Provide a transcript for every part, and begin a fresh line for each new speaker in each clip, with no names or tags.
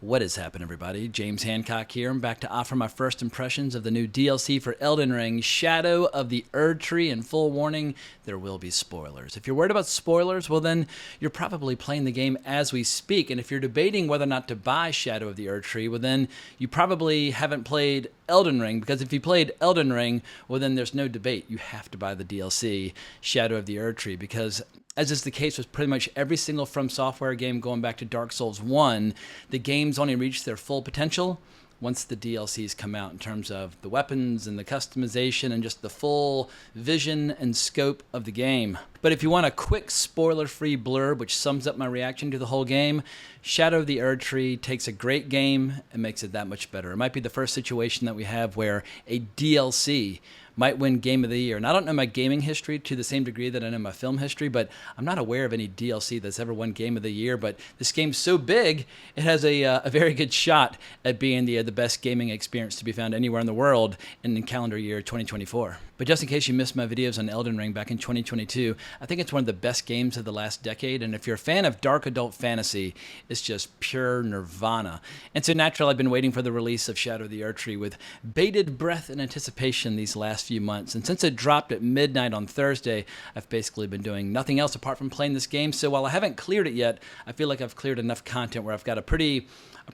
What is happening, everybody? James Hancock here. I'm back to offer my first impressions of the new DLC for Elden Ring, Shadow of the Erdtree, and full warning, there will be spoilers. If you're worried about spoilers, well then, you're probably playing the game as we speak, and if you're debating whether or not to buy Shadow of the Erdtree, well then, you probably haven't played Elden Ring, because if you played Elden Ring, well then there's no debate. You have to buy the DLC, Shadow of the Erdtree, because as is the case with pretty much every single FromSoftware game going back to Dark Souls 1, the games only reach their full potential once the DLCs come out in terms of the weapons and the customization and just the full vision and scope of the game. But if you want a quick spoiler-free blurb which sums up my reaction to the whole game, Shadow of the Erdtree takes a great game and makes it that much better. It might be the first situation that we have where a DLC might win Game of the Year. And I don't know my gaming history to the same degree that I know my film history, but I'm not aware of any DLC that's ever won Game of the Year. But this game's so big, it has a very good shot at being the best gaming experience to be found anywhere in the world in the calendar year 2024. But just in case you missed my videos on Elden Ring back in 2022, I think it's one of the best games of the last decade, and if you're a fan of dark adult fantasy, it's just pure nirvana. And so naturally, I've been waiting for the release of Shadow of the Erdtree with bated breath and anticipation these last few months, and since it dropped at midnight on Thursday, I've basically been doing nothing else apart from playing this game, so while I haven't cleared it yet, I feel like I've cleared enough content where I've got a pretty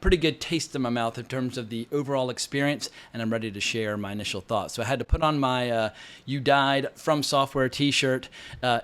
good taste in my mouth in terms of the overall experience, and I'm ready to share my initial thoughts. So I had to put on my You Died FromSoftware t-shirt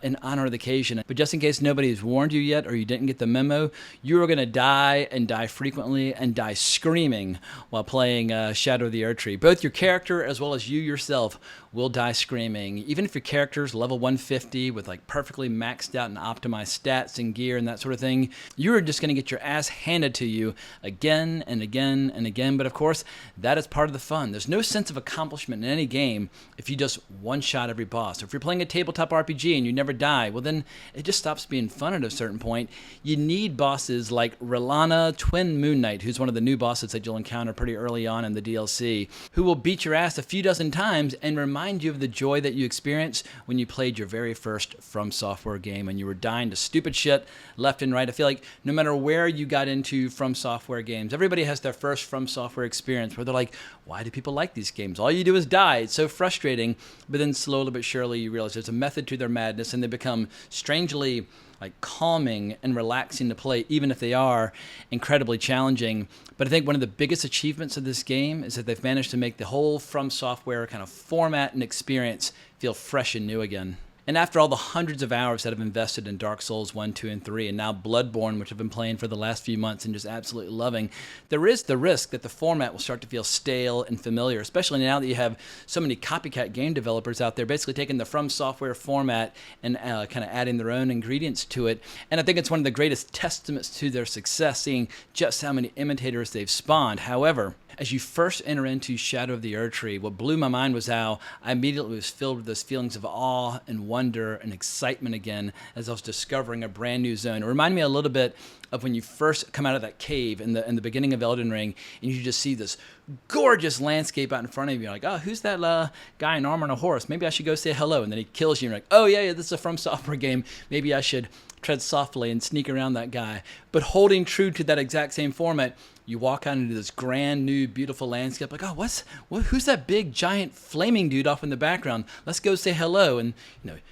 in honor of the occasion. But just in case nobody's warned you yet or you didn't get the memo, you are going to die and die frequently and die screaming while playing Shadow of the Erdtree. Both your character as well as you yourself will die screaming. Even if your character's level 150 with like perfectly maxed out and optimized stats and gear and that sort of thing, you're just going to get your ass handed to you again and again and again. But of course, that is part of the fun. There's no sense of accomplishment in any game if you just one-shot every boss. Or if you're playing a tabletop RPG and you never die, well then it just stops being fun at a certain point. You need bosses like Relana Twin Moon Knight, who's one of the new bosses that you'll encounter pretty early on in the DLC, who will beat your ass a few dozen times and remind you of the joy that you experienced when you played your very first FromSoftware game and you were dying to stupid shit left and right. I feel like no matter where you got into FromSoftware games, everybody has their first FromSoftware experience where they're like, why do people like these games? All you do is die. It's so frustrating. But then slowly but surely you realize there's a method to their madness and they become strangely like calming and relaxing to play, even if they are incredibly challenging. But I think one of the biggest achievements of this game is that they've managed to make the whole FromSoftware kind of format and experience feel fresh and new again. And after all the hundreds of hours that I've invested in Dark Souls 1, 2, and 3, and now Bloodborne, which I've been playing for the last few months and just absolutely loving, there is the risk that the format will start to feel stale and familiar, especially now that you have so many copycat game developers out there basically taking the FromSoftware format and kind of adding their own ingredients to it. And I think it's one of the greatest testaments to their success, seeing just how many imitators they've spawned. However, as you first enter into Shadow of the Erdtree, what blew my mind was how I immediately was filled with those feelings of awe and wonder and excitement again as I was discovering a brand new zone. It reminded me a little bit of when you first come out of that cave in the beginning of Elden Ring and you just see this gorgeous landscape out in front of you. You're like, oh, who's that guy in armor on a horse? Maybe I should go say hello. And then he kills you and you're like, oh yeah, this is a FromSoftware game. Maybe I should tread softly and sneak around that guy. But holding true to that exact same format, you walk out into this grand new beautiful landscape like, oh, who's that big giant flaming dude off in the background? Let's go say hello. And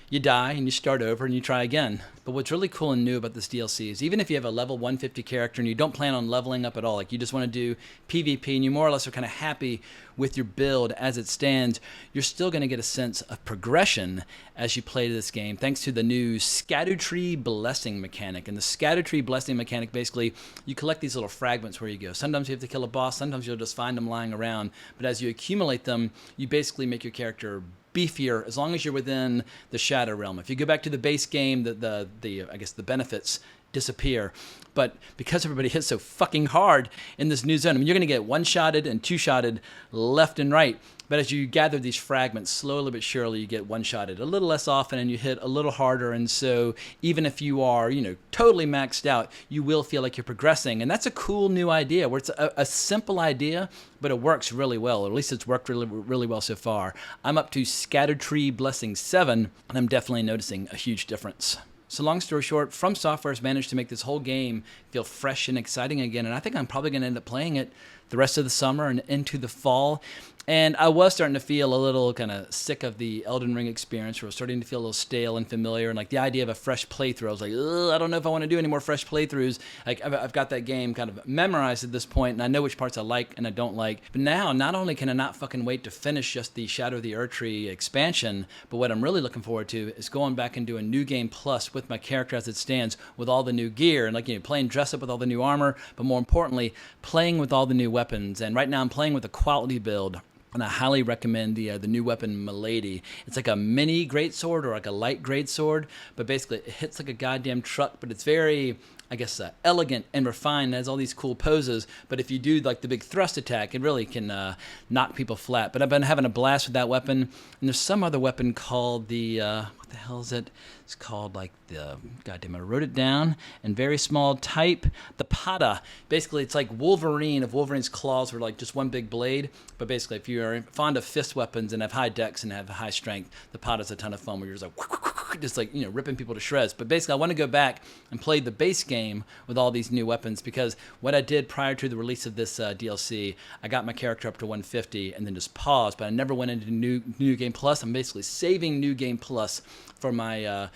you die and you start over and you try again. But what's really cool and new about this DLC is even if you have a level 150 character and you don't plan on leveling up at all, like you just want to do PvP and you more or less are kind of happy with your build as it stands, you're still going to get a sense of progression as you play this game thanks to the new Erdtree blessing mechanic. And the Erdtree blessing mechanic, basically, you collect these little fragments where you go. Sometimes you have to kill a boss, sometimes you'll just find them lying around. But as you accumulate them, you basically make your character beefier as long as you're within the Shadow Realm. If you go back to the base game, I guess the benefits disappear. But because everybody hits so fucking hard in this new zone, I mean, you're going to get one-shotted and two-shotted left and right. But as you gather these fragments, slowly but surely you get one-shotted a little less often and you hit a little harder. And so even if you are, totally maxed out, you will feel like you're progressing. And that's a cool new idea where it's a simple idea, but it works really well. Or at least it's worked really, really well so far. I'm up to Erdtree Blessing 7, and I'm definitely noticing a huge difference. So long story short, FromSoftware has managed to make this whole game feel fresh and exciting again, and I think I'm probably going to end up playing it the rest of the summer and into the fall. And I was starting to feel a little kind of sick of the Elden Ring experience, where I was starting to feel a little stale and familiar, and like the idea of a fresh playthrough, I was like, I don't know if I want to do any more fresh playthroughs. Like I've got that game kind of memorized at this point, and I know which parts I like and I don't like. But now, not only can I not fucking wait to finish just the Shadow of the Erdtree expansion, but what I'm really looking forward to is going back and doing New Game Plus with my character as it stands, with all the new gear, and like, you know, playing dress up with all the new armor, but more importantly, playing with all the new weapons. And right now I'm playing with a quality build. And I highly recommend the new weapon, Milady. It's like a mini greatsword or like a light greatsword, but basically it hits like a goddamn truck, but it's very, I guess, elegant and refined. It has all these cool poses, but if you do like the big thrust attack, it really can knock people flat. But I've been having a blast with that weapon, and there's some other weapon called the, what the hell is it? It's called like the, goddamn, I wrote it down in very small type, the Pata. Basically, it's like Wolverine, if Wolverine's claws were like just one big blade, but basically if you're fond of fist weapons and have high dex and have high strength, the Pata's a ton of fun, where you're just like, you know, ripping people to shreds. But basically, I want to go back and play the base game with all these new weapons, because what I did prior to the release of this DLC, I got my character up to 150 and then just paused, but I never went into New Game Plus. I'm basically saving New Game Plus for my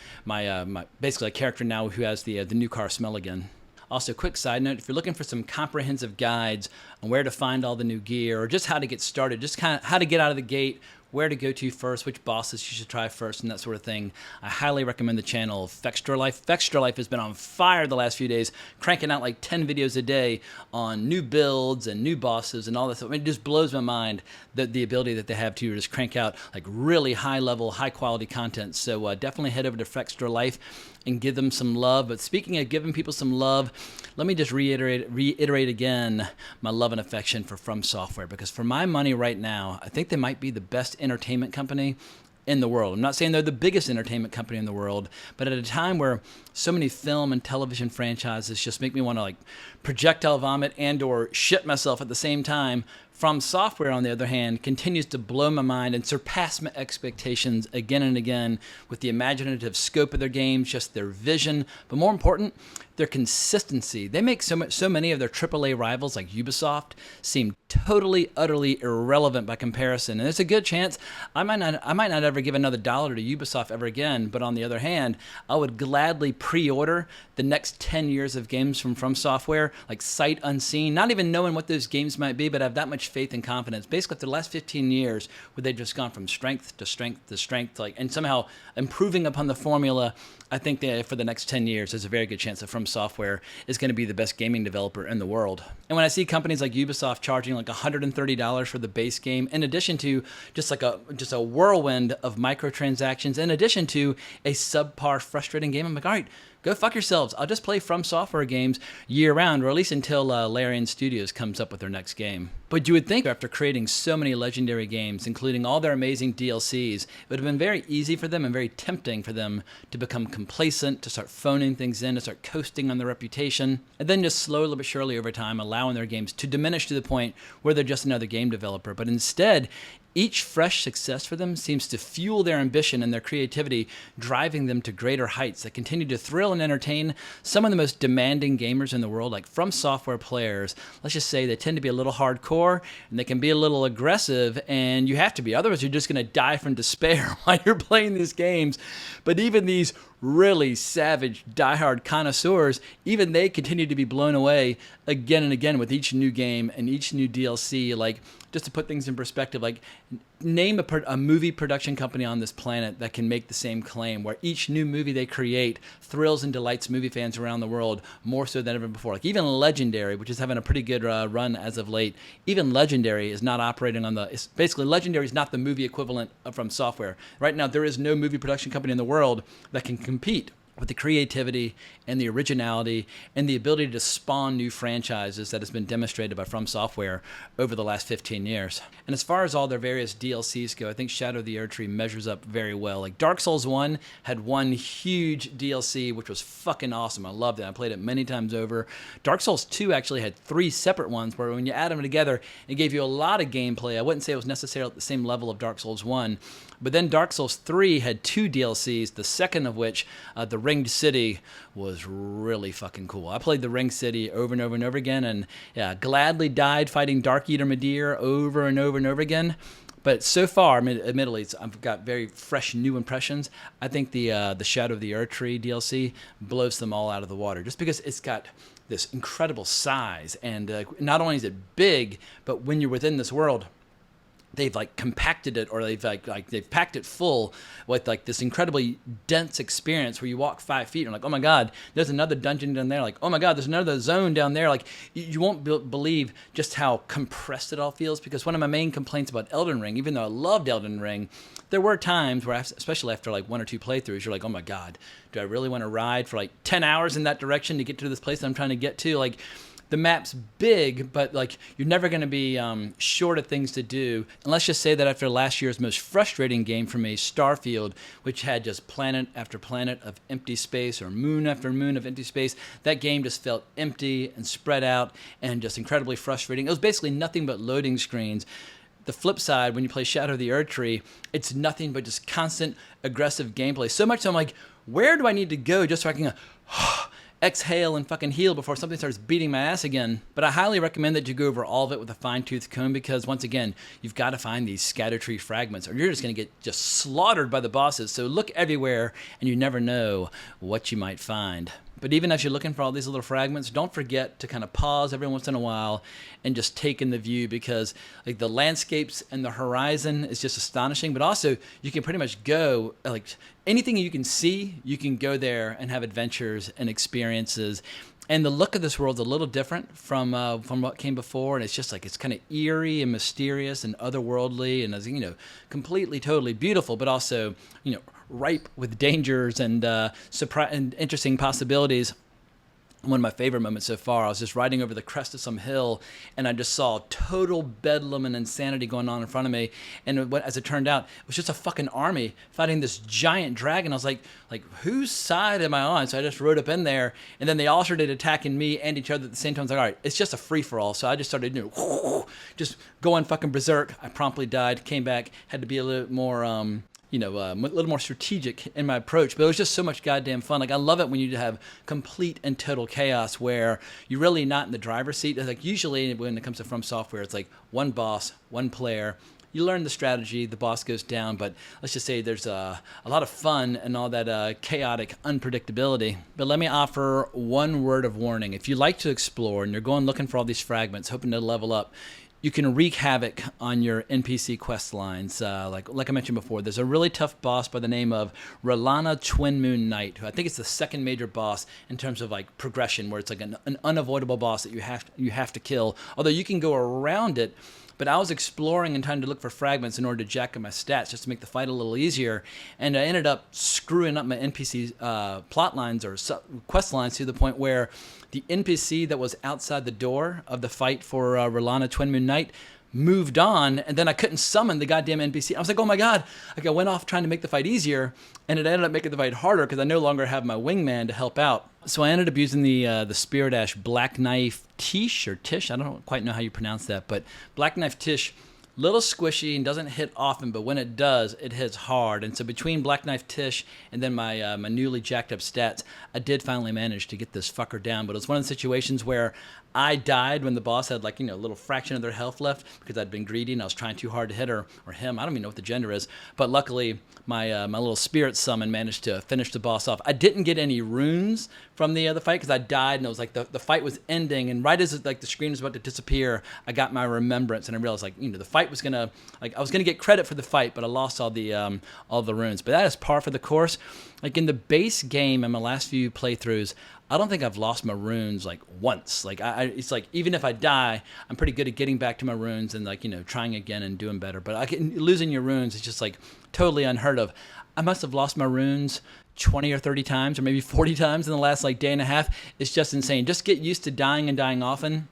basically a character now who has the new car smell again. Also, quick side note, if you're looking for some comprehensive guides on where to find all the new gear, or just how to get started, just kind of how to get out of the gate, where to go to first, which bosses you should try first, and that sort of thing, I highly recommend the channel Fextra Life. Fextra Life has been on fire the last few days, cranking out like 10 videos a day on new builds and new bosses and all that stuff. I mean, it just blows my mind, the ability that they have to just crank out like really high level, high quality content. So definitely head over to Fextra Life and give them some love. But speaking of giving people some love, let me just reiterate again my love and affection for FromSoftware, because for my money right now, I think they might be the best entertainment company in the world. I'm not saying they're the biggest entertainment company in the world, but at a time where so many film and television franchises just make me want to like projectile vomit and or shit myself at the same time, FromSoftware, on the other hand, continues to blow my mind and surpass my expectations again and again with the imaginative scope of their games, just their vision, but more important, their consistency. They make so many of their AAA rivals like Ubisoft seem totally, utterly irrelevant by comparison. And there's a good chance I might not ever give another dollar to Ubisoft ever again. But on the other hand, I would gladly pre-order the next 10 years of games from FromSoftware, like sight unseen, not even knowing what those games might be, but I have that much faith and confidence. Basically, after the last 15 years, where they've just gone from strength to strength to strength, like, and somehow improving upon the formula, I think that for the next 10 years, there's a very good chance that FromSoftware is going to be the best gaming developer in the world. And when I see companies like Ubisoft charging like $130 for the base game, in addition to just a whirlwind of microtransactions, in addition to a subpar, frustrating game, I'm like, all right, go fuck yourselves. I'll just play FromSoftware games year-round, or at least until Larian Studios comes up with their next game. But you would think after creating so many legendary games, including all their amazing DLCs, it would have been very easy for them and very tempting for them to become complacent, to start phoning things in, to start coasting on their reputation, and then just slowly but surely over time allowing their games to diminish to the point where they're just another game developer. But instead, each fresh success for them seems to fuel their ambition and their creativity, driving them to greater heights that continue to thrill and entertain some of the most demanding gamers in the world. Like FromSoftware players, let's just say they tend to be a little hardcore and they can be a little aggressive, and you have to be, otherwise you're just going to die from despair while you're playing these games. But even these really savage, diehard connoisseurs, even they continue to be blown away again and again with each new game and each new DLC. Like, just to put things in perspective, like, name a movie production company on this planet that can make the same claim, where each new movie they create thrills and delights movie fans around the world more so than ever before. Like, even Legendary, which is having a pretty good run as of late, even Legendary is not operating on basically Legendary is not the movie equivalent of FromSoftware. Right now, there is no movie production company in the world that can compete with the creativity and the originality and the ability to spawn new franchises that has been demonstrated by FromSoftware over the last 15 years. And as far as all their various DLCs go, I think Shadow of the Erdtree measures up very well. Like, Dark Souls 1 had one huge DLC, which was fucking awesome. I loved it. I played it many times over. Dark Souls 2 actually had 3 separate ones, where when you add them together, it gave you a lot of gameplay. I wouldn't say it was necessarily at the same level of Dark Souls 1, but then Dark Souls 3 had 2 DLCs, the second of which, the Ringed City was really fucking cool. I played the Ringed City over and over and over again, and yeah, gladly died fighting Dark Eater Midir over and over and over again. But so far, admittedly, I've got very fresh new impressions. I think the Shadow of the Erdtree DLC blows them all out of the water, just because it's got this incredible size, and not only is it big, but when you're within this world, they've like compacted it, or they've like they've packed it full with like this incredibly dense experience where you walk 5 feet and you're like, oh my god, there's another dungeon down there. Like, oh my god, there's another zone down there. Like, you won't believe just how compressed it all feels. Because one of my main complaints about Elden Ring, even though I loved Elden Ring, there were times where, especially after like 1 or 2 playthroughs, you're like, oh my god, do I really want to ride for like 10 hours in that direction to get to this place that I'm trying to get to? Like, the map's big, but like you're never going to be short of things to do. And let's just say that after last year's most frustrating game for me, Starfield, which had just planet after planet of empty space, or moon after moon of empty space, that game just felt empty and spread out and just incredibly frustrating. It was basically nothing but loading screens. The flip side, when you play Shadow of the Erdtree, it's nothing but just constant aggressive gameplay. So much so I'm like, where do I need to go just so I can exhale and fucking heal before something starts beating my ass again? But I highly recommend that you go over all of it with a fine-tooth comb, because once again, you've got to find these scatter tree fragments, or you're just going to get just slaughtered by the bosses. So look everywhere, and you never know what you might find. But even as you're looking for all these little fragments, don't forget to kind of pause every once in a while and just take in the view, because like the landscapes and the horizon is just astonishing. But also, you can pretty much go, like anything you can see, you can go there and have adventures and experiences. And the look of this world's a little different from what came before, and it's just like, it's kind of eerie and mysterious and otherworldly, and completely, totally beautiful, but also ripe with dangers and and interesting possibilities. One of my favorite moments so far, I was just riding over the crest of some hill, and I just saw total bedlam and insanity going on in front of me. And as it turned out, it was just a fucking army fighting this giant dragon. I was like, whose side am I on? So I just rode up in there, and then they all started attacking me and each other at the same time. I was like, all right, it's just a free-for-all. So I just started just going fucking berserk. I promptly died, came back, had to be a little more a little more strategic in my approach. But it was just so much goddamn fun. Like, I love it when you have complete and total chaos where you're really not in the driver's seat. Like, usually when it comes to FromSoftware, it's like one boss, one player. You learn the strategy, the boss goes down, but let's just say there's a lot of fun and all that chaotic unpredictability. But let me offer one word of warning. If you like to explore and you're going looking for all these fragments, hoping to level up, you can wreak havoc on your NPC quest lines. Like I mentioned before, there's a really tough boss by the name of R'hllana Twin Moon Knight, who I think it's the second major boss in terms of like progression, where it's like an unavoidable boss that you have to kill. Although you can go around it. But I was exploring and trying to look for fragments in order to jack up my stats just to make the fight a little easier. And I ended up screwing up my NPC plot lines or quest lines to the point where the NPC that was outside the door of the fight for R'hllana Twin Moon Knight moved on, and then I couldn't summon the goddamn NPC. I was like, oh my god. Like, I went off trying to make the fight easier, and it ended up making the fight harder because I no longer have my wingman to help out. So I ended up using the Spirit Ash Black Knife Tish, or Tish. I don't quite know how you pronounce that, but Black Knife Tish, little squishy and doesn't hit often, but when it does, it hits hard. And so between Black Knife Tish and then my newly jacked up stats, I did finally manage to get this fucker down. But it was one of the situations where I died when the boss had like, a little fraction of their health left because I'd been greedy and I was trying too hard to hit her or him. I don't even know what the gender is. But luckily, my little spirit summon managed to finish the boss off. I didn't get any runes from the fight because I died and it was like the fight was ending. And right as like the screen was about to disappear, I got my remembrance and I realized like, the fight was gonna, like I was gonna get credit for the fight, but I lost all the runes. But that is par for the course. Like in the base game in my last few playthroughs, I don't think I've lost my runes like once. Like it's like even if I die, I'm pretty good at getting back to my runes and like trying again and doing better. But losing your runes is just like totally unheard of. I must have lost my runes 20 or 30 times or maybe 40 times in the last like day and a half. It's just insane. Just get used to dying and dying often.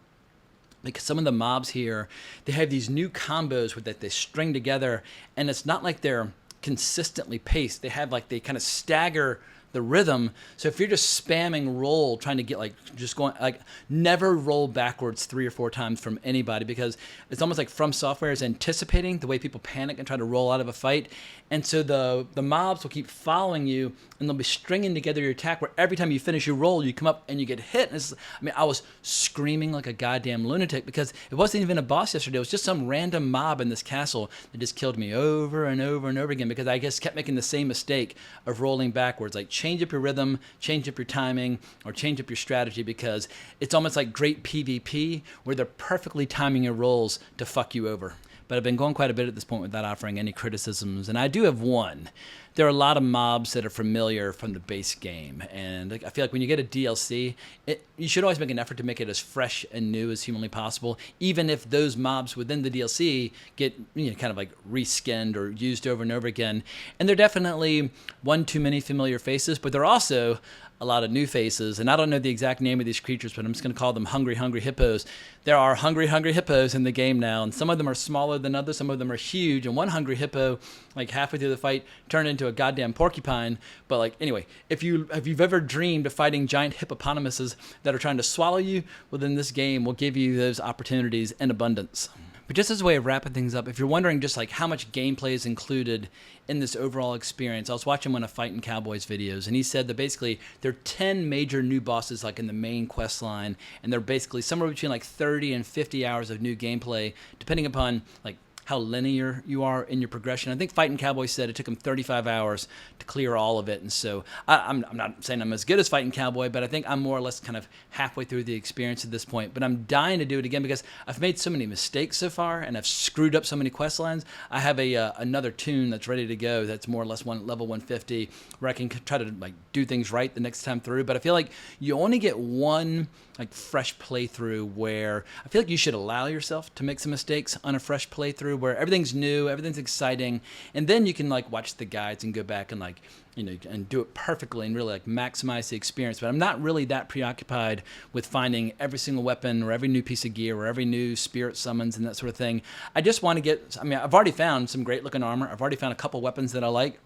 Because some of the mobs here, they have these new combos that they string together, and it's not like they're consistently paced. They kind of stagger the rhythm. So if you're just spamming roll, trying to get like just going like never roll backwards 3 or 4 times from anybody, because it's almost like FromSoftware is anticipating the way people panic and try to roll out of a fight. And so the mobs will keep following you, and they'll be stringing together your attack where every time you finish your roll, you come up and you get hit. And I was screaming like a goddamn lunatic because it wasn't even a boss yesterday. It was just some random mob in this castle that just killed me over and over and over again because I guess kept making the same mistake of rolling backwards. Like change up your rhythm, change up your timing, or change up your strategy, because it's almost like great PvP where they're perfectly timing your rolls to fuck you over. But I've been going quite a bit at this point without offering any criticisms, and I do have one. There are a lot of mobs that are familiar from the base game, and I feel like when you get a DLC, you should always make an effort to make it as fresh and new as humanly possible, even if those mobs within the DLC get kind of like reskinned or used over and over again. And they're definitely one too many familiar faces, but they're also a lot of new faces, and I don't know the exact name of these creatures, but I'm just going to call them hungry hippos. There are hungry hippos in the game now, and some of them are smaller than others, some of them are huge, and one hungry hippo, like halfway through the fight, turned into a goddamn porcupine. But like anyway, if you've ever dreamed of fighting giant hippopotamuses that are trying to swallow you, well then this game will give you those opportunities in abundance. But just as a way of wrapping things up, if you're wondering just like how much gameplay is included in this overall experience, I was watching one of Fightin' Cowboy's videos, and he said that basically there are 10 major new bosses like in the main quest line, and they're basically somewhere between like 30 and 50 hours of new gameplay, depending upon like how linear you are in your progression. I think Fightin' Cowboy said it took him 35 hours to clear all of it, and so I'm not saying I'm as good as Fightin' Cowboy, but I think I'm more or less kind of halfway through the experience at this point. But I'm dying to do it again because I've made so many mistakes so far, and I've screwed up so many quest lines. I have another tune that's ready to go that's more or less level 150, where I can try to like do things right the next time through. But I feel like you only get one like fresh playthrough where I feel like you should allow yourself to make some mistakes on a fresh playthrough where everything's new, everything's exciting, and then you can like watch the guides and go back and like and do it perfectly and really like maximize the experience. But I'm not really that preoccupied with finding every single weapon or every new piece of gear or every new spirit summons and that sort of thing. I just want to get, I've already found some great looking armor. I've already found a couple weapons that I like.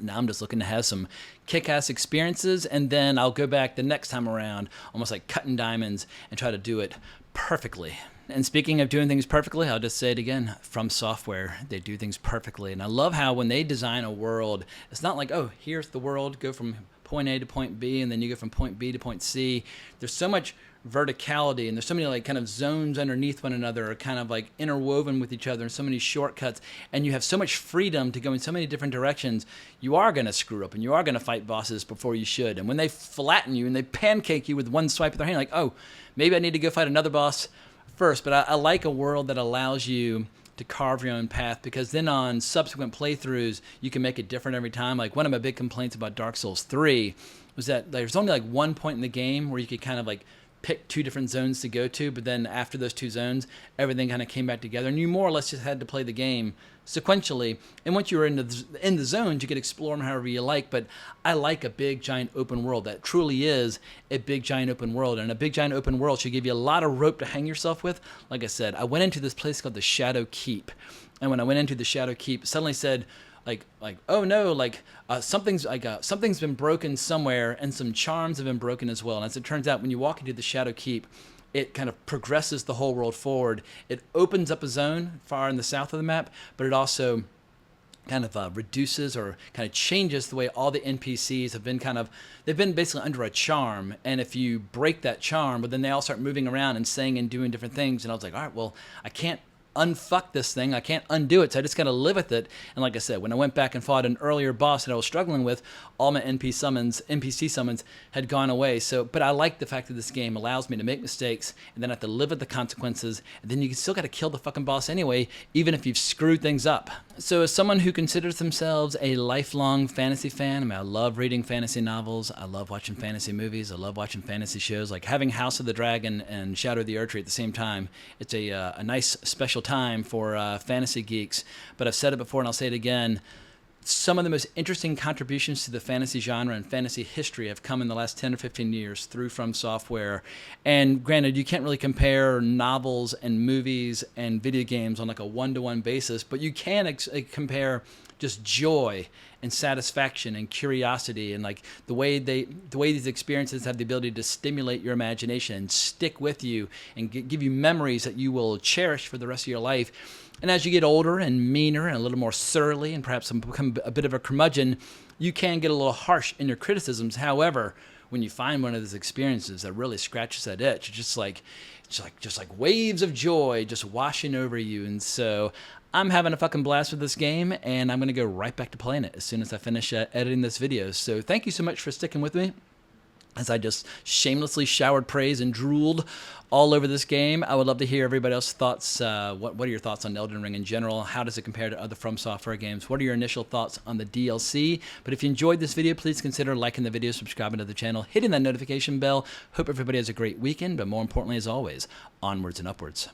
Now I'm just looking to have some kick-ass experiences, and then I'll go back the next time around, almost like cutting diamonds, and try to do it perfectly. And speaking of doing things perfectly, I'll just say it again, FromSoftware, they do things perfectly. And I love how when they design a world, it's not like, oh, here's the world, go from point A to point B, and then you go from point B to point C. There's so much verticality, and there's so many like kind of zones underneath one another are kind of like interwoven with each other, and so many shortcuts, and you have so much freedom to go in so many different directions. You are going to screw up and you are going to fight bosses before you should, and when they flatten you and they pancake you with one swipe of their hand, like, oh, maybe I need to go fight another boss first. But I like a world that allows you to carve your own path, because then on subsequent playthroughs you can make it different every time. Like one of my big complaints about Dark Souls 3 was that there's only like one point in the game where you could kind of like pick 2 different zones to go to, but then after those 2 zones, everything kind of came back together, and you more or less just had to play the game sequentially. And once you were in the zones, you could explore them however you like. But I like a big giant open world that truly is a big giant open world, and a big giant open world should give you a lot of rope to hang yourself with. Like I said, I went into this place called the Shadow Keep, and when I went into the Shadow Keep, it suddenly said, like oh no, like something's been broken somewhere, and some charms have been broken as well. And as it turns out, when you walk into the Shadow Keep, it kind of progresses the whole world forward. It opens up a zone far in the south of the map, but it also kind of reduces or kind of changes the way all the NPCs have been they've been basically under a charm. And if you break that charm, but then they all start moving around and saying and doing different things. And I was like, all right, well, I can't unfuck this thing. I can't undo it, so I just got to live with it. And like I said, when I went back and fought an earlier boss that I was struggling with, all my NPC summons had gone away. But I like the fact that this game allows me to make mistakes and then have to live with the consequences, and then you still got to kill the fucking boss anyway, even if you've screwed things up. So as someone who considers themselves a lifelong fantasy fan, I love reading fantasy novels, I love watching fantasy movies, I love watching fantasy shows, like having House of the Dragon and Shadow of the Erdtree at the same time. It's a nice special time for fantasy geeks. But I've said it before and I'll say it again, some of the most interesting contributions to the fantasy genre and fantasy history have come in the last 10 or 15 years through FromSoftware. And granted, you can't really compare novels and movies and video games on like a one-to-one basis, but you can compare just joy and satisfaction and curiosity, and like the way these experiences have the ability to stimulate your imagination and stick with you and give you memories that you will cherish for the rest of your life. And as you get older and meaner and a little more surly and perhaps become a bit of a curmudgeon, you can get a little harsh in your criticisms. However, when you find one of those experiences that really scratches that itch, it's just like waves of joy just washing over you. And so I'm having a fucking blast with this game, and I'm going to go right back to playing it as soon as I finish editing this video. So thank you so much for sticking with me as I just shamelessly showered praise and drooled all over this game. I would love to hear everybody else's thoughts. What are your thoughts on Elden Ring in general? How does it compare to other FromSoftware games? What are your initial thoughts on the DLC? But if you enjoyed this video, please consider liking the video, subscribing to the channel, hitting that notification bell. Hope everybody has a great weekend, but more importantly, as always, onwards and upwards.